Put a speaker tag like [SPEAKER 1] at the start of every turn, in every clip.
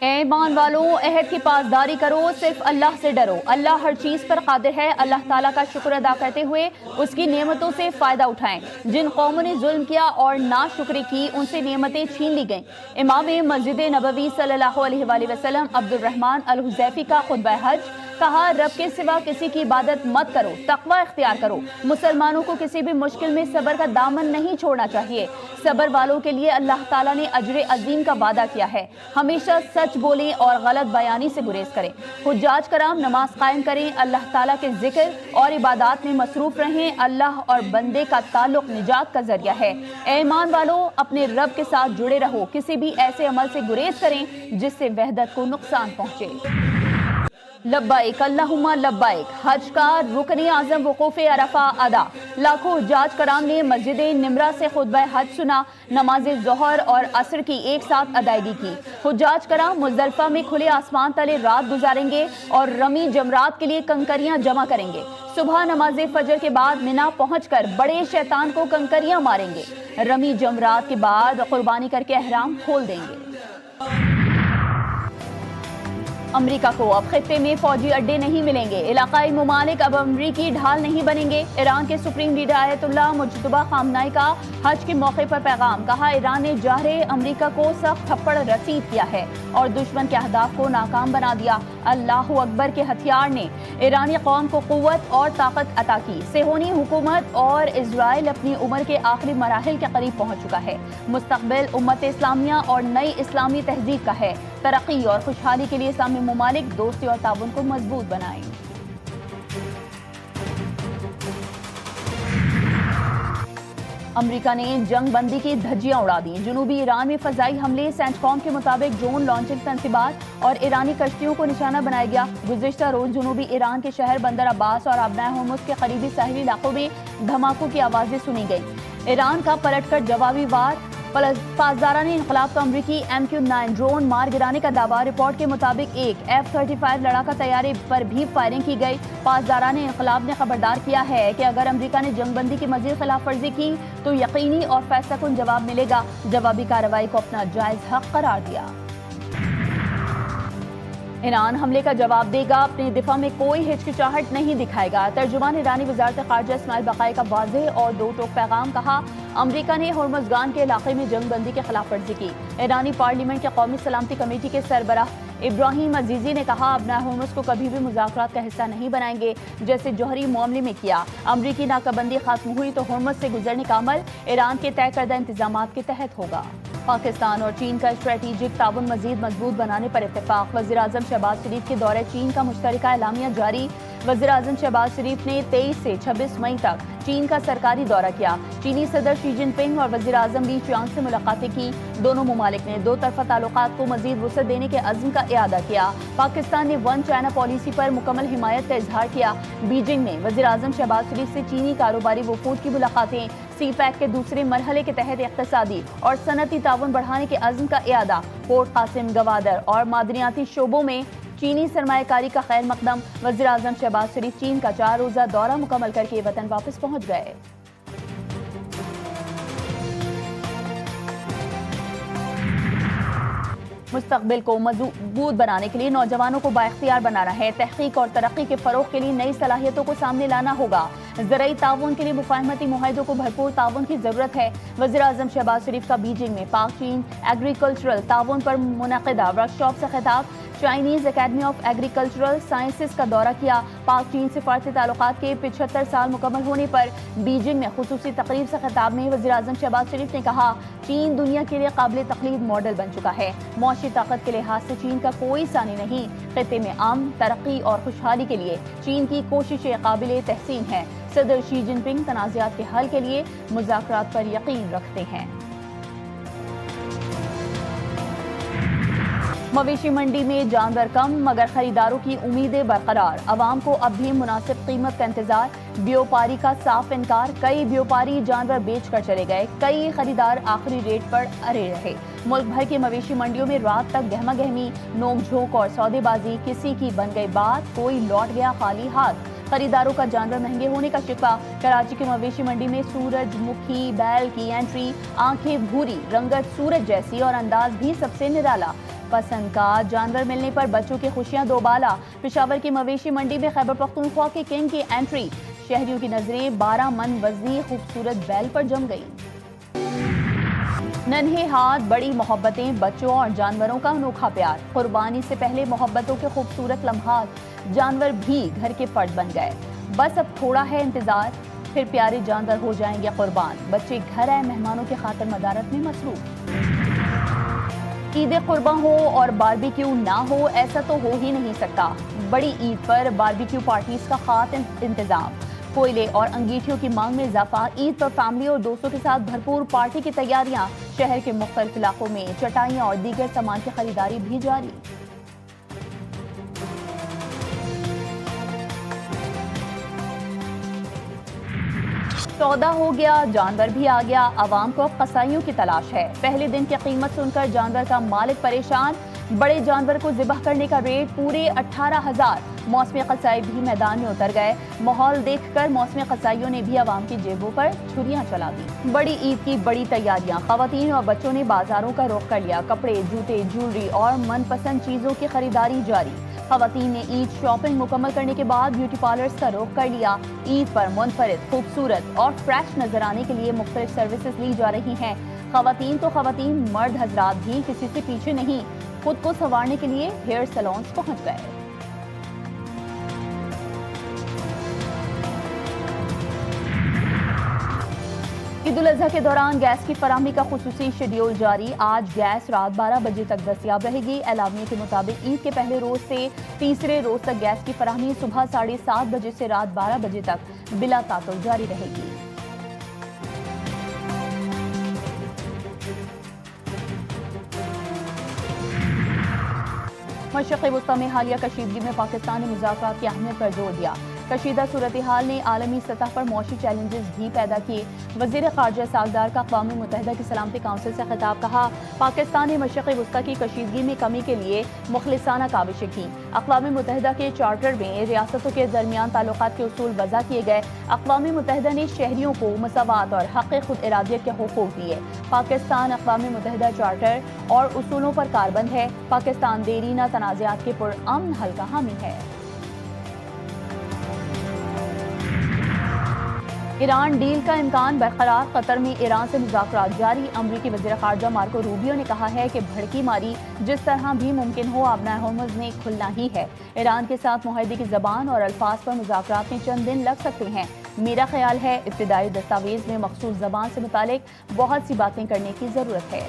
[SPEAKER 1] اے ایمان والو، عہد کی پاسداری کرو، صرف اللہ سے ڈرو۔ اللہ ہر چیز پر قادر ہے۔ اللہ تعالیٰ کا شکر ادا کرتے ہوئے اس کی نعمتوں سے فائدہ اٹھائیں۔ جن قوموں نے ظلم کیا اور ناشکری کی، ان سے نعمتیں چھین لی گئیں۔ امام مسجد نبوی صلی اللہ علیہ وآلہ وسلم عبد الرحمن الحذیفی کا خطبہ حج، کہا رب کے سوا کسی کی عبادت مت کرو، تقوی اختیار کرو۔ مسلمانوں کو کسی بھی مشکل میں صبر کا دامن نہیں چھوڑنا چاہیے۔ صبر والوں کے لیے اللہ تعالیٰ نے اجر عظیم کا وعدہ کیا ہے۔ ہمیشہ سچ بولیں اور غلط بیانی سے گریز کریں۔ حجاج کرام نماز قائم کریں، اللہ تعالیٰ کے ذکر اور عبادات میں مصروف رہیں۔ اللہ اور بندے کا تعلق نجات کا ذریعہ ہے۔ اے ایمان والو، اپنے رب کے ساتھ جڑے رہو، کسی بھی ایسے عمل سے گریز کریں جس سے وحدت کو نقصان پہنچے۔ لبیک اللہم لبیک، حج کا رکن اعظم وقوف عرفہ ادا۔ لاکھوں حجاج کرام نے مسجد نمرہ سے خطبہ حج سنا، نماز ظہر اور عصر کی ایک ساتھ ادائیگی کی۔ حجاج کرام مزدلفہ میں کھلے آسمان تلے رات گزاریں گے اور رمی جمرات کے لیے کنکریاں جمع کریں گے۔ صبح نماز فجر کے بعد مینا پہنچ کر بڑے شیطان کو کنکریاں ماریں گے۔ رمی جمرات کے بعد قربانی کر کے احرام کھول دیں گے۔ امریکہ کو اب خطے میں فوجی اڈے نہیں ملیں گے۔ علاقائی ممالک اب امریکی ڈھال نہیں بنیں گے۔ ایران کے سپریم لیڈر آیت اللہ مجتبی خامنائی کا حج کے موقع پر پیغام، کہا ایران نے جاہر امریکہ کو سخت تھپڑ رسید کیا ہے اور دشمن کے اہداف کو ناکام بنا دیا۔ اللہ اکبر کے ہتھیار نے ایرانی قوم کو قوت اور طاقت عطا کی۔ صہیونی حکومت اور اسرائیل اپنی عمر کے آخری مراحل کے قریب پہنچ چکا ہے۔ مستقبل امت اسلامیہ اور نئی اسلامی تہذیب کا ہے۔ ترقی اور خوشحالی کے لیے اسلامی ممالک دوستی اور تعاون کو مضبوط بنائیں۔ امریکہ نے جنگ بندی کی دھجیاں اڑا دیں۔ جنوبی ایران میں فضائی حملے، سینٹ کام کے مطابق ڈرون لانچنگ تنصیبات اور ایرانی کشتیوں کو نشانہ بنایا گیا۔ گزشتہ روز جنوبی ایران کے شہر بندر عباس اور آبنائے ہرمز کے قریبی ساحلی علاقوں میں دھماکوں کی آوازیں سنی گئیں۔ ایران کا پلٹ کر جوابی وار، پاسداران انقلاب کا امریکی MQ-9 ڈرون مار گرانے کا دعویٰ۔ رپورٹ کے مطابق ایک F-35 لڑاکا طیارے پر بھی فائرنگ کی گئی۔ پاسداران انقلاب نے خبردار کیا ہے کہ اگر امریکہ نے جنگ بندی کی مزید خلاف ورزی کی تو یقینی اور فیصلہ کن جواب ملے گا۔ جوابی کارروائی کو اپنا جائز حق قرار دیا۔ ایران حملے کا جواب دے گا، اپنے دفاع میں کوئی ہچکچاہٹ نہیں دکھائے گا۔ ترجمان ایرانی وزارت خارجہ اسماعیل بقائی کا واضح اور دو ٹوک پیغام، کہا امریکہ نے ہرمزگان کے علاقے میں جنگ بندی کی خلاف ورزی کی۔ ایرانی پارلیمنٹ کے قومی سلامتی کمیٹی کے سربراہ ابراہیم عزیزی نے کہا ابنائے ہرمز کو کبھی بھی مذاکرات کا حصہ نہیں بنائیں گے، جیسے جوہری معاملے میں کیا۔ امریکی ناکہ بندی ختم ہوئی تو ہرمز سے گزرنے کا عمل ایران کے طے کردہ انتظامات کے تحت ہوگا۔ پاکستان اور چین کا اسٹریٹجک تعاون مزید مضبوط بنانے پر اتفاق۔ وزیر اعظم شہباز شریف کے دورہ چین کا مشترکہ اعلامیہ جاری۔ وزیر اعظم شہباز شریف نے 23 سے 26 مئی تک چین کا سرکاری دورہ کیا۔ چینی صدر شی جن پنگ اور وزیر اعظم لی چیانگ سے ملاقاتیں کی۔ دونوں ممالک نے دو طرفہ تعلقات کو مزید وسعت دینے کے عزم کا اعادہ کیا۔ پاکستان نے ون چائنا پالیسی پر مکمل حمایت کا اظہار کیا۔ بیجنگ میں وزیر اعظم شہباز شریف سے چینی کاروباری وفود کی ملاقاتیں۔ سی پیک کے دوسرے مرحلے کے تحت اقتصادی اور صنعتی تعاون بڑھانے کے عزم کا اعادہ۔ پورٹ قاسم، گوادر اور معدنیاتی شعبوں میں چینی سرمایہ کاری کا خیر مقدم۔ وزیر اعظم شہباز شریف چین کا 4 روزہ دورہ مکمل کر کے وطن واپس پہنچ گئے۔ مستقبل کو مضبوط بنانے کے لیے نوجوانوں کو بااختیار بنانا ہے۔ تحقیق اور ترقی کے فروغ کے لیے نئی صلاحیتوں کو سامنے لانا ہوگا۔ زرعی تعاون کے لیے مفاہمتی معاہدوں کو بھرپور تعاون کی ضرورت ہے۔ وزیر اعظم شہباز شریف کا بیجنگ میں پاک چین ایگریکلچرل تعاون پر منعقدہ ورکشاپ سے خطاب۔ Chinese academy of agricultural sciences کا دورہ کیا۔ پاک چین سفارتی تعلقات کے 75 سال مکمل ہونے پر بیجنگ میں خصوصی تقریب سے خطاب میں وزیر اعظم شہباز شریف نے کہا چین دنیا کے لیے قابل تقلید ماڈل بن چکا ہے۔ معاشی طاقت کے لحاظ سے چین کا کوئی ثانی نہیں۔ خطے میں امن، ترقی اور خوشحالی کے لیے چین کی کوششیں قابل تحسین ہیں۔ صدر شی جن پنگ تنازعات کے حل کے لیے مذاکرات پر یقین رکھتے ہیں۔ مویشی منڈی میں جانور کم مگر خریداروں کی امیدیں برقرار۔ عوام کو اب بھی مناسب قیمت کا انتظار۔ بیوپاری کا صاف انکار۔ کئی بیوپاری جانور بیچ کر چلے گئے۔ کئی خریدار آخری ریٹ پر اڑے رہے۔ ملک بھر کی مویشی منڈیوں میں رات تک گہما گہمی، نوک جھونک اور سودے بازی۔ کسی کی بن گئی بات، کوئی لوٹ گیا خالی ہاتھ۔ خریداروں کا جانور مہنگے ہونے کا شکوہ۔ کراچی کی مویشی منڈی میں سورج مکھی بیل کی انٹری، آنکھیں بھوری، رنگت سورج جیسی اور انداز بھی سب سے نرالا۔ پسند کا جانور ملنے پر بچوں کی خوشیاں دوبالا۔ پشاور کی مویشی منڈی میں خیبر پختونخوا کے کنگ کی انٹری، شہریوں کی نظریں 12 من وزنی خوبصورت بیل پر جم گئی۔ ننھے ہاتھ بڑی محبتیں، بچوں اور جانوروں کا انوکھا پیار، قربانی سے پہلے محبتوں کے خوبصورت لمحات، جانور بھی گھر کے فرد بن گئے۔ بس اب تھوڑا ہے انتظار، پھر پیارے جانور ہو جائیں گے قربان۔ بچے گھر آئے مہمانوں کی خاطر مدارت میں مصروف۔ عید قرباں ہو اور باربیکیو نہ ہو، ایسا تو ہو ہی نہیں سکتا۔ بڑی عید پر باربیکیو پارٹیز کا خاص انتظام، کوئلے اور انگیٹھیوں کی مانگ میں اضافہ، عید پر فیملی اور دوستوں کے ساتھ بھرپور پارٹی کی تیاریاں، شہر کے مختلف علاقوں میں چٹائیاں اور دیگر سامان کی خریداری بھی جاری۔ سودا ہو گیا، جانور بھی آ گیا، عوام کو اب قصائیوں کی تلاش ہے۔ پہلے دن کی قیمت سن کر جانور کا مالک پریشان، بڑے جانور کو ذبح کرنے کا ریٹ پورے 18,000۔ موسمی قصائی بھی میدان میں اتر گئے، ماحول دیکھ کر موسمی قصائیوں نے بھی عوام کی جیبوں پر چھریاں چلا دی۔ بڑی عید کی بڑی تیاریاں، خواتین اور بچوں نے بازاروں کا رخ کر لیا، کپڑے، جوتے، جیولری اور من پسند چیزوں کی خریداری جاری۔ خواتین نے عید شاپنگ مکمل کرنے کے بعد بیوٹی پارلرز کا رخ کر لیا۔ عید پر منفرد، خوبصورت اور فریش نظر آنے کے لیے مختلف سروسز لی جا رہی ہیں۔ خواتین تو خواتین، مرد حضرات بھی کسی سے پیچھے نہیں، خود کو سنوارنے کے لیے ہیئر سیلونز پہنچ گئے۔ عید الاضحیٰ کے دوران گیس کی فراہمی کا خصوصی شیڈول جاری، آج گیس رات 12 بجے تک دستیاب رہے گی۔ اعلامیے کے مطابق عید کے پہلے روز سے تیسرے روز تک گیس کی فراہمی صبح 7:30 بجے سے رات 12 بجے تک بلا تعطل جاری رہے گی۔ مشرق وسطی میں حالیہ کشیدگی میں پاکستان نے مذاکرات کی اہمیت پر زور دیا۔ کشیدہ صورتحال نے عالمی سطح پر معاشی چیلنجز بھی پیدا کیے۔ وزیر خارجہ ساگدار کا اقوام متحدہ کی سلامتی کونسل سے خطاب، کہا پاکستان نے مشرق وسطی کی کشیدگی میں کمی کے لیے مخلصانہ کاوشیں کی۔ اقوام متحدہ کے چارٹر میں ریاستوں کے درمیان تعلقات کے اصول وضع کیے گئے۔ اقوام متحدہ نے شہریوں کو مساوات اور حق خود ارادیت کے حقوق دیے۔ پاکستان اقوام متحدہ چارٹر اور اصولوں پر کاربند ہے۔ پاکستان دیرینہ تنازعات کے پرامن حل کا حامی ہے۔ ایران ڈیل کا امکان برقرار، قطر میں ایران سے مذاکرات جاری۔ امریکی وزیر خارجہ مارکو روبیو نے کہا ہے کہ بھڑکی ماری جس طرح بھی ممکن ہو آبنائے ہرمز میں کھلنا ہی ہے۔ ایران کے ساتھ معاہدے کی زبان اور الفاظ پر مذاکرات میں چند دن لگ سکتے ہیں۔ میرا خیال ہے ابتدائی دستاویز میں مخصوص زبان سے متعلق بہت سی باتیں کرنے کی ضرورت ہے۔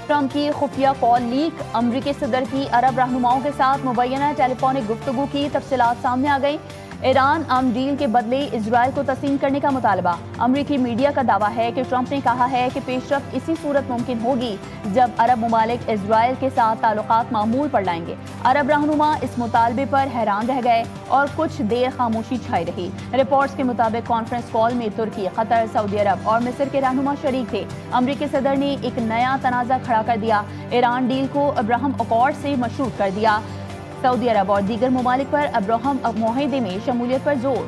[SPEAKER 1] ٹرمپ کی خفیہ کال لیک، امریکی صدر کی عرب رہنماؤں کے ساتھ مبینہ ٹیلی فونک گفتگو کی تفصیلات سامنے آ گئی۔ ایران ڈیل کے بدلے اسرائیل کو تسلیم کرنے کا مطالبہ۔ امریکی میڈیا کا دعویٰ ہے کہ ٹرمپ نے کہا ہے کہ پیش رفت اسی صورت ممکن ہوگی جب عرب ممالک اسرائیل کے ساتھ تعلقات معمول پر لائیں گے۔ عرب رہنما اس مطالبے پر حیران رہ گئے اور کچھ دیر خاموشی چھائی رہی۔ رپورٹس کے مطابق کانفرنس کال میں ترکی، قطر، سعودی عرب اور مصر کے رہنما شریک تھے۔ امریکی صدر نے ایک نیا تنازع کھڑا کر دیا، ایران ڈیل کو ابراہم اکارڈ سے مشروط کر دیا۔ سعودی عرب اور دیگر ممالک پر ابراہم معاہدے میں شمولیت پر زور۔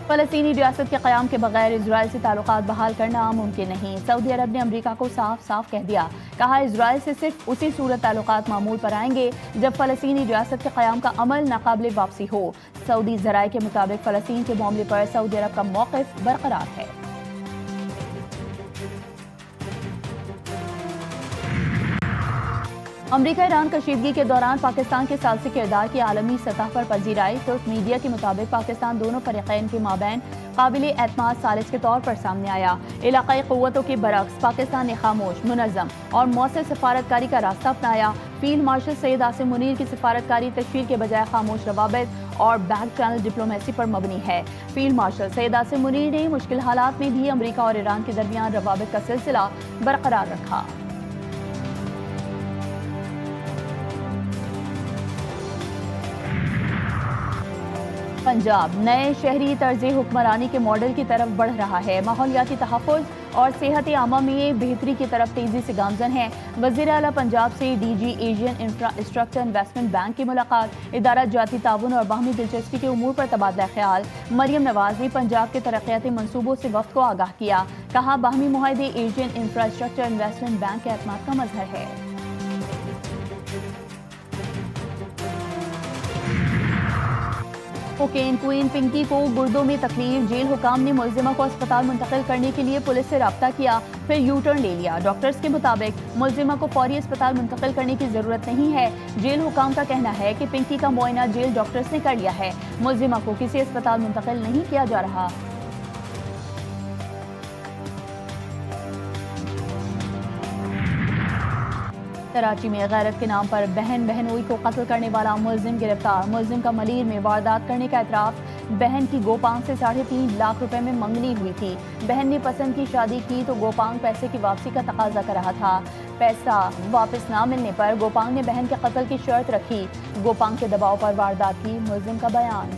[SPEAKER 1] فلسطینی ریاست کے قیام کے بغیر اسرائیل سے تعلقات بحال کرنا ممکن نہیں۔ سعودی عرب نے امریکہ کو صاف صاف کہہ دیا، کہا اسرائیل سے صرف اسی صورت تعلقات معمول پر آئیں گے جب فلسطینی ریاست کے قیام کا عمل ناقابل واپسی ہو۔ سعودی ذرائع کے مطابق فلسطین کے معاملے پر سعودی عرب کا موقف برقرار ہے۔ امریکہ ایران کشیدگی کے دوران پاکستان کے ثالثی کردار کی عالمی سطح پر پذیرائی۔ ترک میڈیا کے مطابق پاکستان دونوں فریقین کے مابین قابل اعتماد ثالث کے طور پر سامنے آیا۔ علاقائی قوتوں کے برعکس پاکستان نے خاموش، منظم اور مؤثر سفارتکاری کا راستہ اپنایا۔ فیلڈ مارشل سید عاصم منیر کی سفارتکاری تشہیر کے بجائے خاموش روابط اور بیک چینل ڈپلومیسی پر مبنی ہے۔ فیلڈ مارشل سید عاصم منیر نے مشکل حالات میں بھی امریکہ اور ایران کے درمیان روابط کا سلسلہ برقرار رکھا۔ پنجاب نئے شہری طرز حکمرانی کے ماڈل کی طرف بڑھ رہا ہے۔ ماحولیاتی تحفظ اور صحت عامہ میں بہتری کی طرف تیزی سے گامزن ہیں۔ وزیر اعلیٰ پنجاب سے D G Asian infrastructure investment bank کی ملاقات، ادارہ جاتی تعاون اور باہمی دلچسپی کے امور پر تبادلہ خیال۔ مریم نواز نے پنجاب کے ترقیاتی منصوبوں سے وفد کو آگاہ کیا، کہا باہمی معاہدے ایشین انفراسٹرکچر انویسٹمنٹ بینک کے اعتماد کا مظہر ہے۔ کوکین کوئین پنکی کو گردوں میں تکلیف، جیل حکام نے ملزمہ کو اسپتال منتقل کرنے کے لیے پولیس سے رابطہ کیا، پھر یو ٹرن لے لیا۔ ڈاکٹرز کے مطابق ملزمہ کو فوری اسپتال منتقل کرنے کی ضرورت نہیں ہے۔ جیل حکام کا کہنا ہے کہ پنکی کا معائنہ جیل ڈاکٹرز نے کر لیا ہے، ملزمہ کو کسی اسپتال منتقل نہیں کیا جا رہا۔ کراچی میں غیرت کے نام پر بہنوئی کو قتل کرنے والا ملزم گرفتار، ملزم کا ملیر میں واردات کرنے کا اعتراف۔ بہن کی گوپانگ سے 3.5 لاکھ روپے میں منگنی ہوئی تھی، بہن نے پسند کی شادی کی تو گوپانگ پیسے کی واپسی کا تقاضا کر رہا تھا، پیسہ واپس نہ ملنے پر گوپانگ نے بہن کے قتل کی شرط رکھی، گوپانگ کے دباؤ پر واردات کی، ملزم کا بیان۔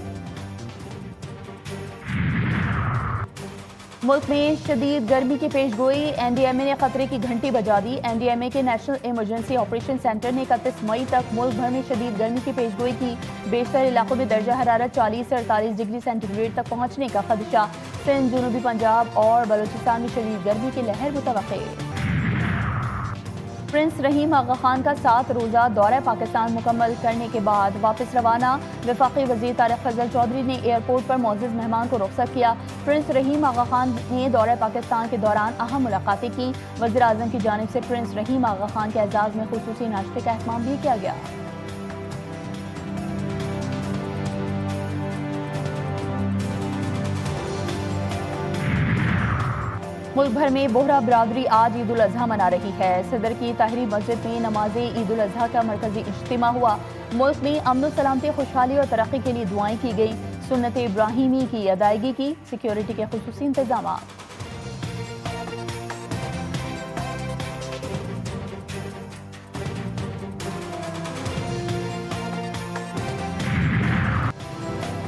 [SPEAKER 1] ملک میں شدید گرمی کی پیش گوئی، این ڈی ایم اے نے خطرے کی گھنٹی بجا دی۔ این ڈی ایم اے کے نیشنل ایمرجنسی آپریشن سینٹر نے 31 مئی تک ملک بھر میں شدید گرمی کی پیش گوئی کی، بیشتر علاقوں میں درجہ حرارت 40 سے 48 ڈگری سینٹی گریڈ تک پہنچنے کا خدشہ، سندھ، جنوبی پنجاب اور بلوچستان میں شدید گرمی کی لہر متوقع۔ پرنس رحیم آغا خان کا 7 روزہ دورہ پاکستان مکمل کرنے کے بعد واپس روانہ، وفاقی وزیر طارق فضل چودھری نے ایئرپورٹ پر معزز مہمان کو رخصت کیا۔ پرنس رحیم آغا خان نے دورہ پاکستان کے دوران اہم ملاقاتیں کی، وزیر اعظم کی جانب سے پرنس رحیم آغا خان کے اعزاز میں خصوصی ناشتے کا اہتمام بھی کیا گیا۔ ملک بھر میں بوہرا برادری آج عید الاضحیٰ منا رہی ہے۔ صدر کی طاہری مسجد میں نماز عید الاضحیٰ کا مرکزی اجتماع ہوا۔ ملک میں امن و سلامتی، خوشحالی اور ترقی کے لیے دعائیں کی گئی، سنت ابراہیمی کی ادائیگی کی، سیکیورٹی کے خصوصی انتظامات۔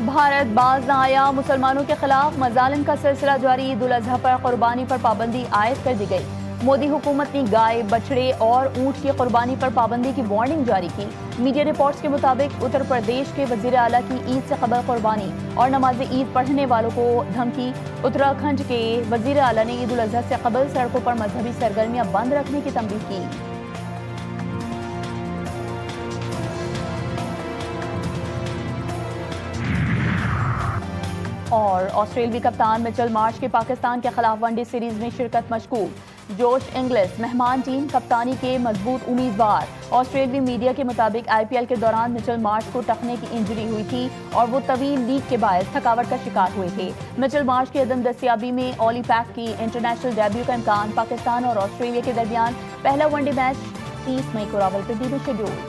[SPEAKER 1] بھارت باز نہ آیا، مسلمانوں کے خلاف مظالم کا سلسلہ جاری، عید الاضحیٰ پر قربانی پر پابندی عائد کر دی گئی۔ مودی حکومت نے گائے، بچڑے اور اونٹ کی قربانی پر پابندی کی وارننگ جاری کی۔ میڈیا رپورٹس کے مطابق اتر پردیش کے وزیر اعلیٰ کی عید سے قبل قربانی اور نماز عید پڑھنے والوں کو دھمکی۔ اتراکھنڈ کے وزیر اعلیٰ نے عید الاضحیٰ سے قبل سڑکوں پر مذہبی سرگرمیاں بند رکھنے کی تنبیہ کی۔ اور آسٹریلوی کپتان مچل مارش کے پاکستان کے خلاف ون ڈے سیریز میں شرکت مشکوک، جوش انگلس مہمان ٹیم کپتانی کے مضبوط امیدوار۔ آسٹریلوی میڈیا کے مطابق آئی پی ایل کے دوران مچل مارش کو ٹخنے کی انجری ہوئی تھی اور وہ طویل لیگ کے باعث تھکاوٹ کا شکار ہوئے تھے۔ مچل مارش کی عدم دستیابی میں اولی پیک کی انٹرنیشنل ڈیبیو کا امکان۔ پاکستان اور آسٹریلیا کے درمیان پہلا ون ڈے میچ 30 مئی کو راولپنڈی میں شیڈول۔